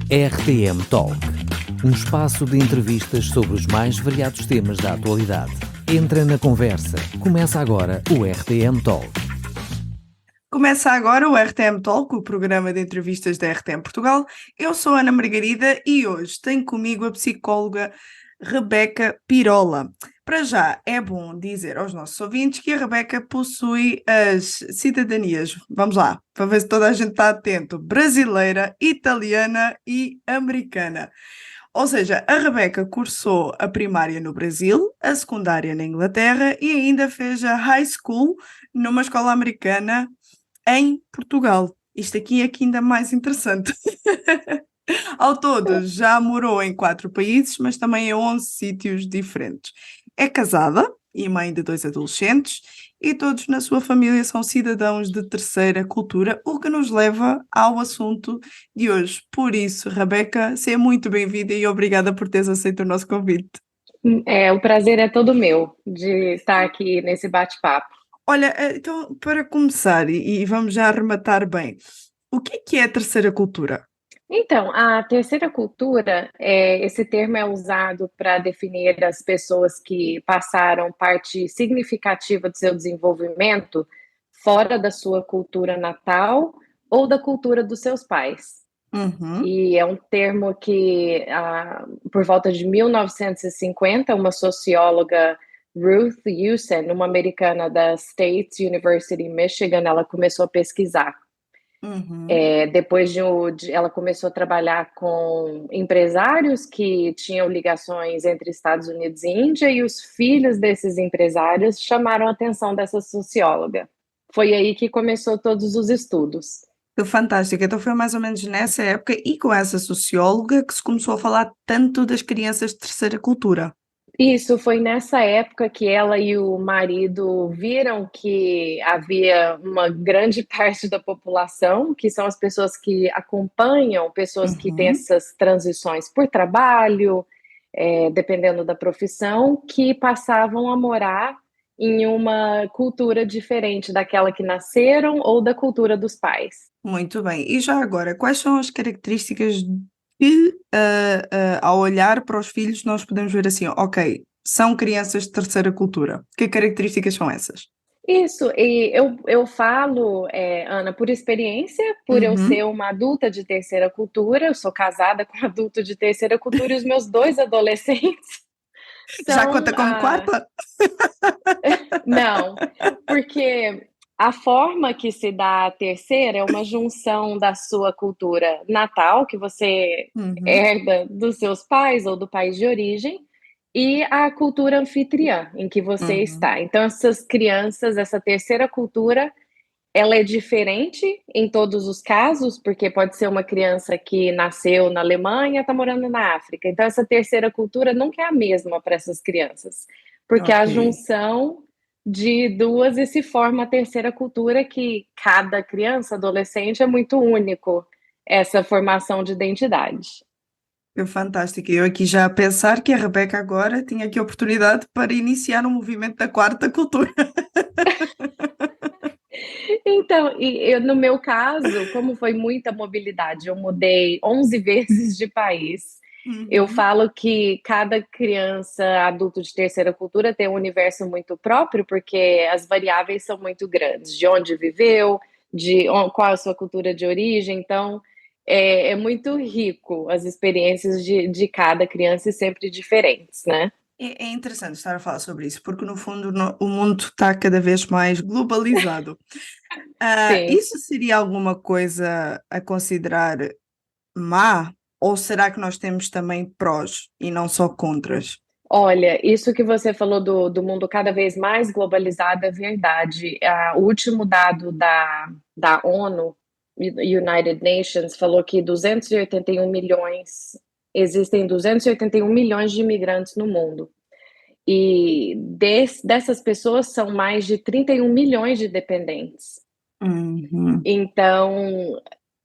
RTM Talk, um espaço de entrevistas sobre os mais variados temas da atualidade. Entra na conversa. Começa agora o RTM Talk. Começa agora o RTM Talk, o programa de entrevistas da RTM Portugal. Eu sou a Ana Margarida e hoje tenho comigo a psicóloga Rebeca Pirola. Para já, é bom dizer aos nossos ouvintes que a Rebeca possui as cidadanias, vamos lá, para ver se toda a gente está atento, brasileira, italiana e americana. Ou seja, a Rebeca cursou a primária no Brasil, a secundária na Inglaterra e ainda fez a high school numa escola americana em Portugal. Isto aqui é que ainda mais interessante. Ao todo, já morou em 4 países, mas também em 11 sítios diferentes. É casada e mãe de 2 adolescentes e todos na sua família são cidadãos de terceira cultura, o que nos leva ao assunto de hoje. Por isso, Rebeca, seja muito bem-vinda e obrigada por teres aceito o nosso convite. O prazer é todo meu de estar aqui nesse bate-papo. Olha, então, para começar, e vamos já arrematar bem, o que é a terceira cultura? Então, a terceira cultura, esse termo é usado para definir as pessoas que passaram parte significativa do seu desenvolvimento fora da sua cultura natal ou da cultura dos seus pais. Uhum. E é um termo que, por volta de 1950, uma socióloga, Ruth Hewson, uma americana da State University, Michigan, ela começou a pesquisar. Uhum. Depois ela começou a trabalhar com empresários que tinham ligações entre Estados Unidos e Índia, e os filhos desses empresários chamaram a atenção dessa socióloga. Foi aí que começou todos os estudos. Fantástico, então foi mais ou menos nessa época e com essa socióloga que se começou a falar tanto das crianças de terceira cultura. Isso, foi nessa época que ela e o marido viram que havia uma grande parte da população, que são as pessoas que acompanham pessoas que têm essas transições por trabalho, dependendo da profissão, que passavam a morar em uma cultura diferente daquela que nasceram ou da cultura dos pais. Muito bem, e já agora, quais são as características que, ao olhar para os filhos, nós podemos ver assim, ok, são crianças de terceira cultura. Que características são essas? Isso, e eu falo, Ana, por experiência, por eu ser uma adulta de terceira cultura, eu sou casada com um adulto de terceira cultura e os meus 2 adolescentes Já são... conta como quarta? Não, porque a forma que se dá a terceira é uma junção da sua cultura natal, que você herda dos seus pais ou do país de origem, e a cultura anfitriã em que você está. Então, essas crianças, essa terceira cultura, ela é diferente em todos os casos, porque pode ser uma criança que nasceu na Alemanha, está morando na África. Então, essa terceira cultura nunca é a mesma para essas crianças, porque a Ok. junção de duas e se forma a terceira cultura, que cada criança, adolescente, é muito único, essa formação de identidade. É fantástico. Eu aqui já a pensar que a Rebeca agora tinha aqui a oportunidade para iniciar um movimento da quarta cultura. Então, no meu caso, como foi muita mobilidade, eu mudei 11 vezes de país. Eu falo que cada criança, adulto de terceira cultura, tem um universo muito próprio, porque as variáveis são muito grandes, de onde viveu, qual a sua cultura de origem. Então, é muito rico as experiências de cada criança e sempre diferentes, né? É interessante estar a falar sobre isso, porque no fundo o mundo está cada vez mais globalizado. Sim. Isso seria alguma coisa a considerar má? Ou será que nós temos também prós e não só contras? Olha, isso que você falou do mundo cada vez mais globalizado é verdade. O último dado da ONU, United Nations, falou que existem 281 milhões de imigrantes no mundo. E dessas pessoas são mais de 31 milhões de dependentes. Então,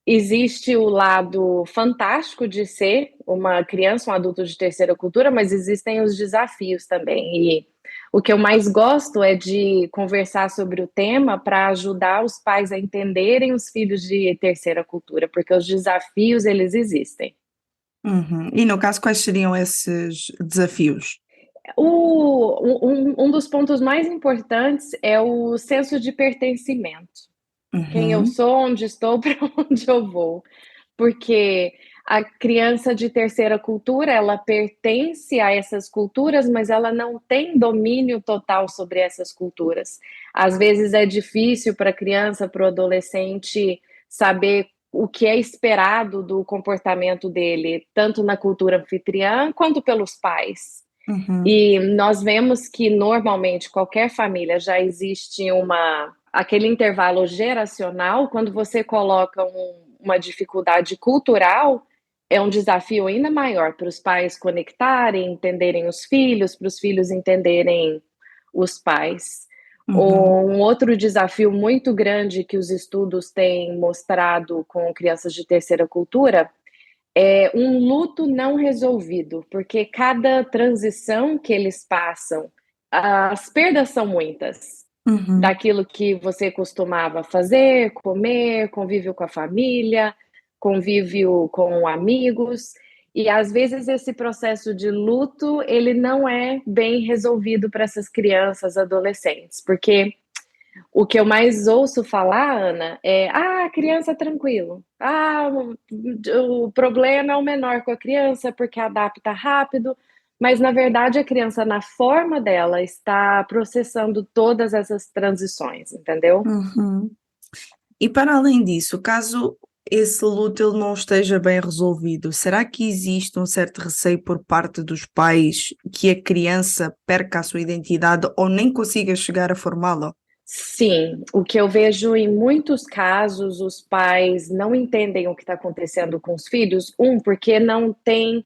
existe o lado fantástico de ser uma criança, um adulto de terceira cultura, mas existem os desafios também. E o que eu mais gosto é de conversar sobre o tema para ajudar os pais a entenderem os filhos de terceira cultura, porque os desafios, eles existem. E no caso, quais seriam esses desafios? Um dos pontos mais importantes é o senso de pertencimento. Quem eu Uhum, sou, onde estou, para onde eu vou. Porque a criança de terceira cultura, ela pertence a essas culturas, mas ela não tem domínio total sobre essas culturas. Às vezes é difícil para a criança, para o adolescente, saber o que é esperado do comportamento dele, tanto na cultura anfitriã quanto pelos pais. uhum, E nós vemos que normalmente qualquer família já existe aquele intervalo geracional. Quando você coloca uma dificuldade cultural, é um desafio ainda maior para os pais conectarem, entenderem os filhos, para os filhos entenderem os pais. uhum, Um outro desafio muito grande que os estudos têm mostrado com crianças de terceira cultura é um luto não resolvido, porque cada transição que eles passam, as perdas são muitas. uhum. Daquilo que você costumava fazer, comer, convívio com a família, convívio com amigos, e às vezes esse processo de luto, ele não é bem resolvido para essas crianças, adolescentes, porque o que eu mais ouço falar, Ana, é: criança tranquilo. O problema é o menor com a criança porque adapta rápido, mas na verdade a criança, na forma dela, está processando todas essas transições, entendeu? Uhum. E para além disso, caso esse luto ele não esteja bem resolvido, será que existe um certo receio por parte dos pais que a criança perca a sua identidade ou nem consiga chegar a formá-la? Sim, o que eu vejo em muitos casos, os pais não entendem o que está acontecendo com os filhos, porque não tem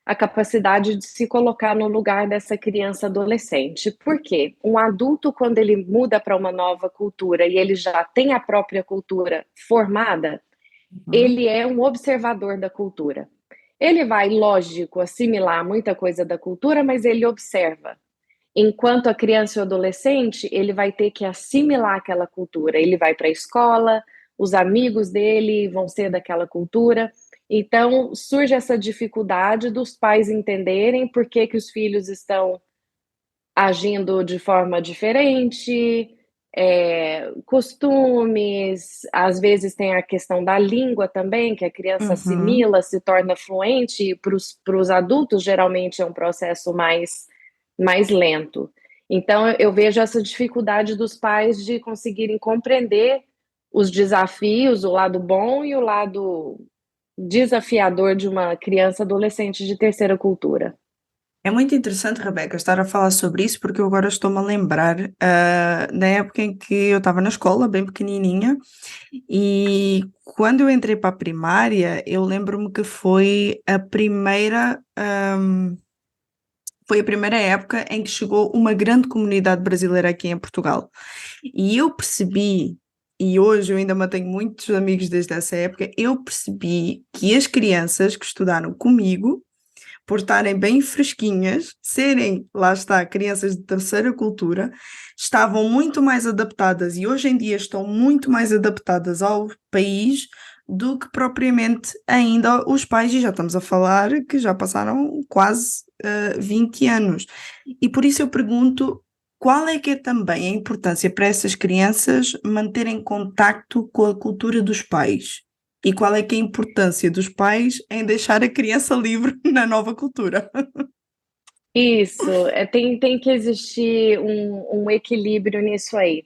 a capacidade de se colocar no lugar dessa criança adolescente. Por quê? Um adulto, quando ele muda para uma nova cultura e ele já tem a própria cultura formada, Uhum, ele é um observador da cultura. Ele vai, lógico, assimilar muita coisa da cultura, mas ele observa. Enquanto a criança e o adolescente, ele vai ter que assimilar aquela cultura. Ele vai para a escola, os amigos dele vão ser daquela cultura. Então, surge essa dificuldade dos pais entenderem por que que os filhos estão agindo de forma diferente, costumes, às vezes tem a questão da língua também, que a criança uhum. assimila, se torna fluente, e para os adultos geralmente é um processo mais lento. Então, eu vejo essa dificuldade dos pais de conseguirem compreender os desafios, o lado bom e o lado desafiador de uma criança adolescente de terceira cultura. É muito interessante, Rebeca, estar a falar sobre isso, porque eu agora estou-me a lembrar, da época em que eu estava na escola, bem pequenininha, e quando eu entrei para a primária, eu lembro-me que foi a primeira época em que chegou uma grande comunidade brasileira aqui em Portugal. E eu percebi, e hoje eu ainda mantenho muitos amigos desde essa época, eu percebi que as crianças que estudaram comigo, por estarem bem fresquinhas, serem, lá está, crianças de terceira cultura, estavam muito mais adaptadas e hoje em dia estão muito mais adaptadas ao país do que propriamente ainda os pais, e já estamos a falar que já passaram quase 20 anos. E por isso eu pergunto, qual é que é também a importância para essas crianças manterem contacto com a cultura dos pais? E qual é que é a importância dos pais em deixar a criança livre na nova cultura? Isso, tem que existir um equilíbrio nisso aí.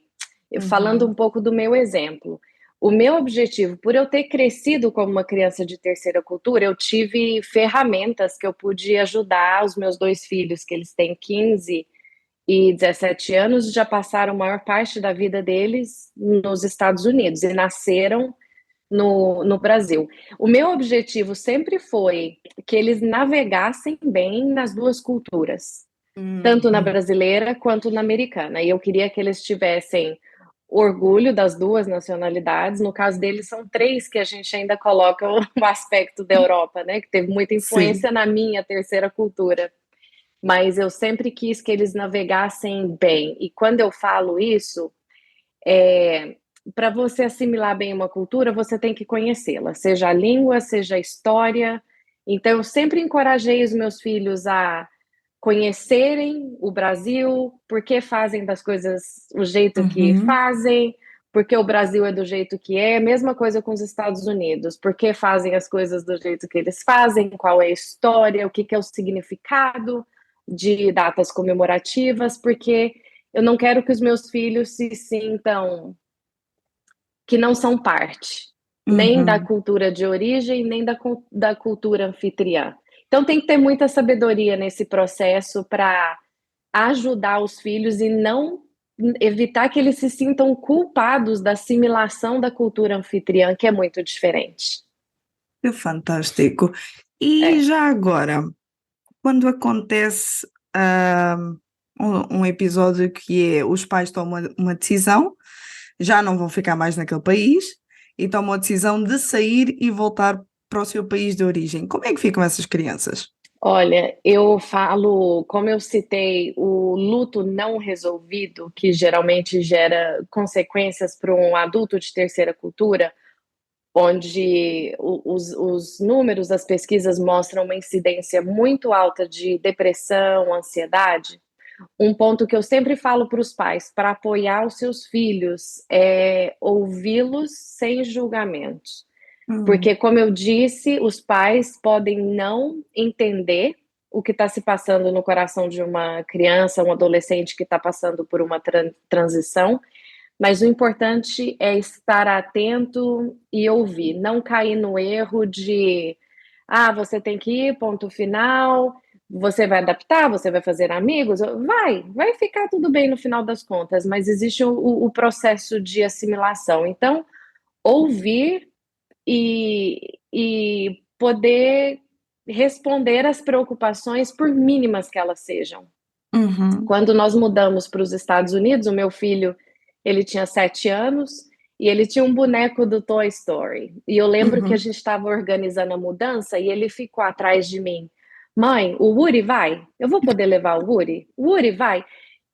Falando Uhum, um pouco do meu exemplo, o meu objetivo, por eu ter crescido como uma criança de terceira cultura, eu tive ferramentas que eu pude ajudar os meus dois filhos, que eles têm 15 e 17 anos, já passaram a maior parte da vida deles nos Estados Unidos e nasceram no Brasil. O meu objetivo sempre foi que eles navegassem bem nas duas culturas, tanto na uhum. brasileira quanto na americana. E eu queria que eles tivessem orgulho das duas nacionalidades. No caso deles, são três que a gente ainda coloca o aspecto da Europa, né? Que teve muita Sim. influência na minha terceira cultura. Mas eu sempre quis que eles navegassem bem. E quando eu falo isso, para você assimilar bem uma cultura, você tem que conhecê-la, seja a língua, seja a história. Então, eu sempre encorajei os meus filhos a conhecerem o Brasil, por que fazem das coisas o jeito que fazem, porque o Brasil é do jeito que é, mesma coisa com os Estados Unidos, por que fazem as coisas do jeito que eles fazem, qual é a história, o que é o significado de datas comemorativas, porque eu não quero que os meus filhos se sintam que não são parte, nem da cultura de origem, nem da cultura anfitriã. Então tem que ter muita sabedoria nesse processo para ajudar os filhos e não evitar que eles se sintam culpados da assimilação da cultura anfitriã, que é muito diferente. Que fantástico. E já agora, quando acontece um episódio que é os pais tomam uma decisão, já não vão ficar mais naquele país e tomam a decisão de sair e voltar para o seu país de origem, como é que ficam essas crianças? Olha, eu falo, como eu citei, o luto não resolvido, que geralmente gera consequências para um adulto de terceira cultura, onde os números das pesquisas mostram uma incidência muito alta de depressão, ansiedade. Um ponto que eu sempre falo para os pais, para apoiar os seus filhos, é ouvi-los sem julgamentos. Porque, como eu disse, os pais podem não entender o que está se passando no coração de uma criança, um adolescente que está passando por uma transição, mas o importante é estar atento e ouvir, não cair no erro de você tem que ir, ponto final, você vai adaptar, você vai fazer amigos, vai ficar tudo bem no final das contas, mas existe o processo de assimilação. Então, ouvir e poder responder às preocupações, por mínimas que elas sejam. Quando nós mudamos para os Estados Unidos, o meu filho, ele tinha 7 anos e ele tinha um boneco do Toy Story. E eu lembro que a gente estava organizando a mudança e ele ficou atrás de mim. Mãe, o Woody vai? Eu vou poder levar o Woody? O Woody vai?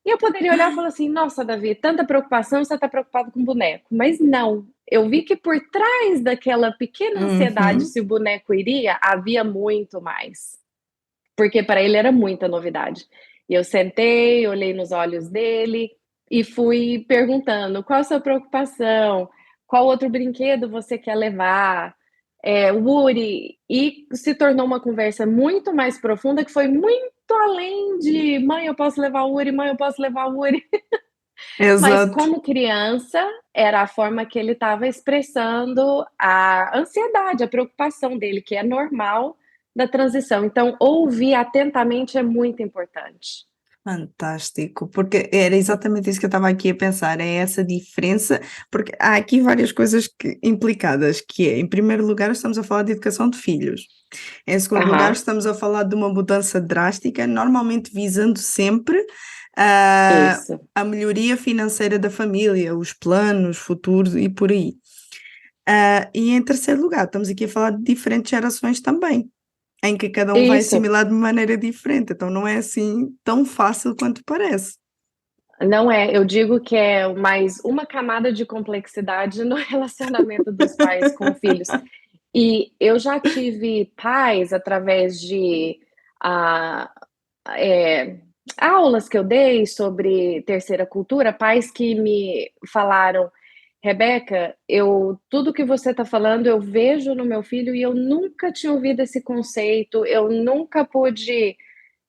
E eu poderia olhar e falar assim, nossa, Davi, tanta preocupação, você está preocupado com o boneco. Mas não, eu vi que por trás daquela pequena ansiedade se o boneco iria, havia muito mais. Porque para ele era muita novidade. E eu sentei, olhei nos olhos dele e fui perguntando, qual a sua preocupação? Qual outro brinquedo você quer levar? Woody, e se tornou uma conversa muito mais profunda, que foi muito além de mãe, eu posso levar o Woody, mãe, eu posso levar o Woody. Mas Exato. como criança, era a forma que ele estava expressando a ansiedade, a preocupação dele, que é normal da transição. Então, ouvir atentamente é muito importante. Fantástico, porque era exatamente isso que eu estava aqui a pensar, é essa diferença, porque há aqui várias coisas implicadas, que é, em primeiro lugar, estamos a falar de educação de filhos, em segundo lugar, estamos a falar de uma mudança drástica, normalmente visando sempre a melhoria financeira da família, os planos futuros e por aí. E em terceiro lugar, estamos aqui a falar de diferentes gerações também, em que cada um vai assimilar de maneira diferente, então não é assim tão fácil quanto parece. Não é, eu digo que é mais uma camada de complexidade no relacionamento dos pais com filhos. E eu já tive pais, através de aulas que eu dei sobre terceira cultura, pais que me falaram, Rebeca, tudo que você está falando eu vejo no meu filho e eu nunca tinha ouvido esse conceito, eu nunca pude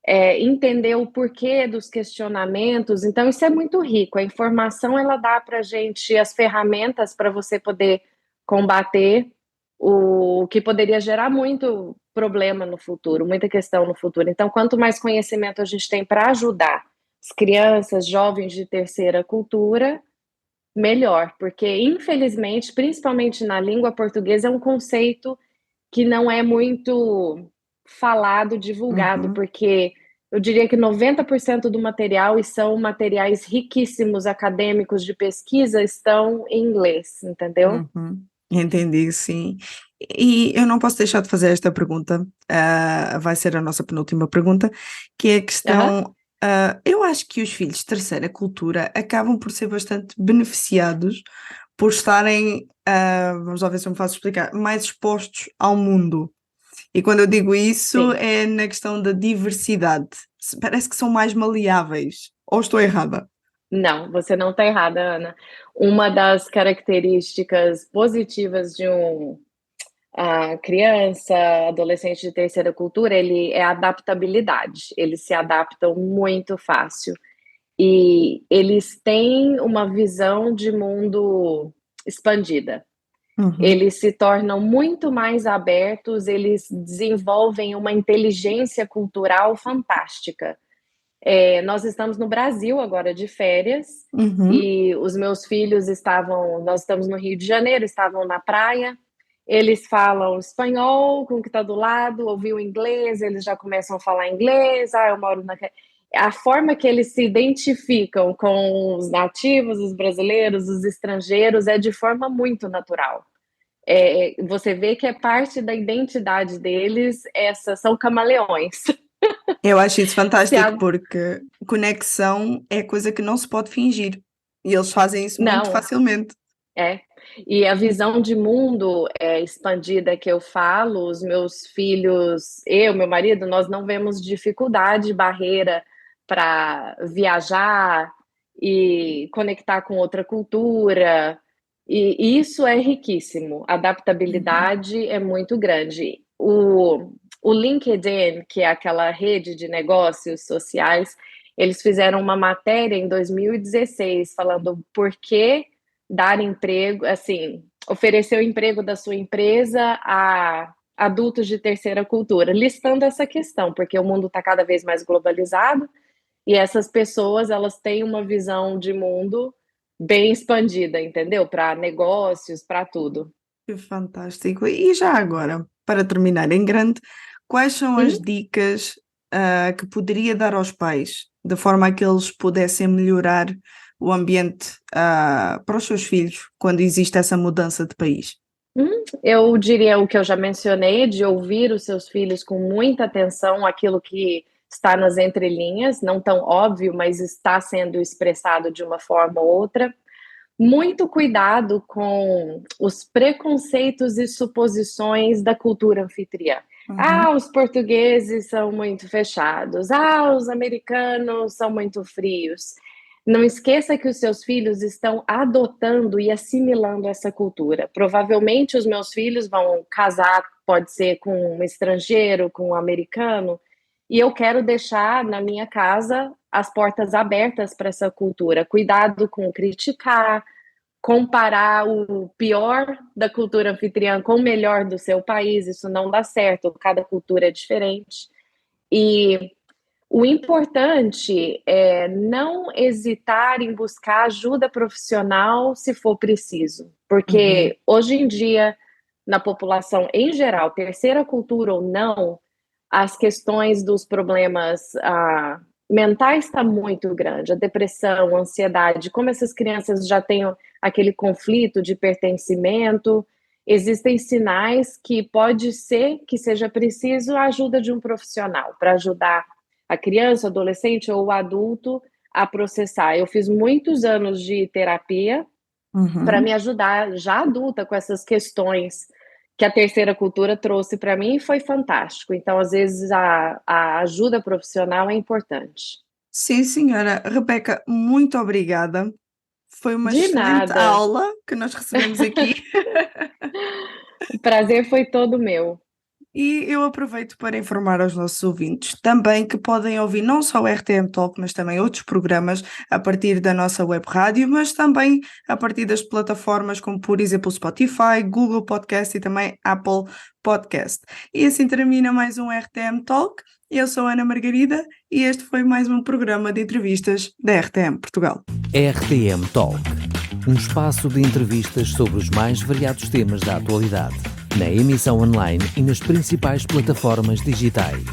entender o porquê dos questionamentos. Então isso é muito rico, a informação ela dá para a gente as ferramentas para você poder combater o que poderia gerar muito problema no futuro, muita questão no futuro. Então quanto mais conhecimento a gente tem para ajudar as crianças, jovens de terceira cultura, melhor, porque infelizmente, principalmente na língua portuguesa, é um conceito que não é muito falado, divulgado, porque eu diria que 90% do material, e são materiais riquíssimos acadêmicos de pesquisa, estão em inglês, entendeu? Entendi, sim. E eu não posso deixar de fazer esta pergunta, vai ser a nossa penúltima pergunta, que é a questão. Eu acho que os filhos de terceira cultura acabam por ser bastante beneficiados por estarem, vamos lá ver se eu me faço explicar, mais expostos ao mundo. E quando eu digo isso, Sim. é na questão da diversidade. Parece que são mais maleáveis. Ou estou errada? Não, você não está errada, Ana. Uma das características positivas de a criança, adolescente de terceira cultura, ele é a adaptabilidade. Eles se adaptam muito fácil. E eles têm uma visão de mundo expandida. Eles se tornam muito mais abertos, eles desenvolvem uma inteligência cultural fantástica. Nós estamos no Brasil agora de férias, e os meus filhos nós estamos no Rio de Janeiro, estavam na praia, eles falam espanhol com o que está do lado, ouviu inglês, eles já começam a falar inglês, eu moro na... A forma que eles se identificam com os nativos, os brasileiros, os estrangeiros, é de forma muito natural. Você vê que é parte da identidade deles, são camaleões. Eu acho isso fantástico, porque conexão é coisa que não se pode fingir. E eles fazem isso muito facilmente. E a visão de mundo expandida que eu falo, os meus filhos, meu marido, nós não vemos dificuldade, barreira para viajar e conectar com outra cultura, e isso é riquíssimo, a adaptabilidade é muito grande. O LinkedIn, que é aquela rede de negócios sociais, eles fizeram uma matéria em 2016 falando por que dar emprego, assim, oferecer o emprego da sua empresa a adultos de terceira cultura, listando essa questão, porque o mundo está cada vez mais globalizado e essas pessoas, elas têm uma visão de mundo bem expandida, entendeu? Para negócios, para tudo. Que fantástico. E já agora, para terminar em grande, quais são as dicas que poderia dar aos pais, de forma a que eles pudessem melhorar o ambiente para os seus filhos, quando existe essa mudança de país? Eu diria o que eu já mencionei, de ouvir os seus filhos com muita atenção, aquilo que está nas entrelinhas, não tão óbvio, mas está sendo expressado de uma forma ou outra. Muito cuidado com os preconceitos e suposições da cultura anfitriã. Os portugueses são muito fechados. Os americanos são muito frios. Não esqueça que os seus filhos estão adotando e assimilando essa cultura. Provavelmente os meus filhos vão casar, pode ser com um estrangeiro, com um americano, e eu quero deixar na minha casa as portas abertas para essa cultura. Cuidado com criticar, comparar o pior da cultura anfitriã com o melhor do seu país, isso não dá certo, cada cultura é diferente. E o importante é não hesitar em buscar ajuda profissional se for preciso, porque hoje em dia, na população em geral, terceira cultura ou não, as questões dos problemas mentais está muito grande, a depressão, a ansiedade, como essas crianças já têm aquele conflito de pertencimento, existem sinais que pode ser que seja preciso a ajuda de um profissional para ajudar a criança, adolescente ou o adulto a processar. Eu fiz muitos anos de terapia para me ajudar já adulta com essas questões que a terceira cultura trouxe para mim e foi fantástico. Então, às vezes, a ajuda profissional é importante. Sim, senhora. Rebeca, muito obrigada. Foi uma excelente aula que nós recebemos aqui. O prazer foi todo meu. E eu aproveito para informar aos nossos ouvintes também que podem ouvir não só o RTM Talk, mas também outros programas a partir da nossa web rádio, mas também a partir das plataformas como, por exemplo, Spotify, Google Podcast e também Apple Podcast. E assim termina mais um RTM Talk. Eu sou a Ana Margarida e este foi mais um programa de entrevistas da RTM Portugal. RTM Talk, um espaço de entrevistas sobre os mais variados temas da atualidade, na emissão online e nas principais plataformas digitais.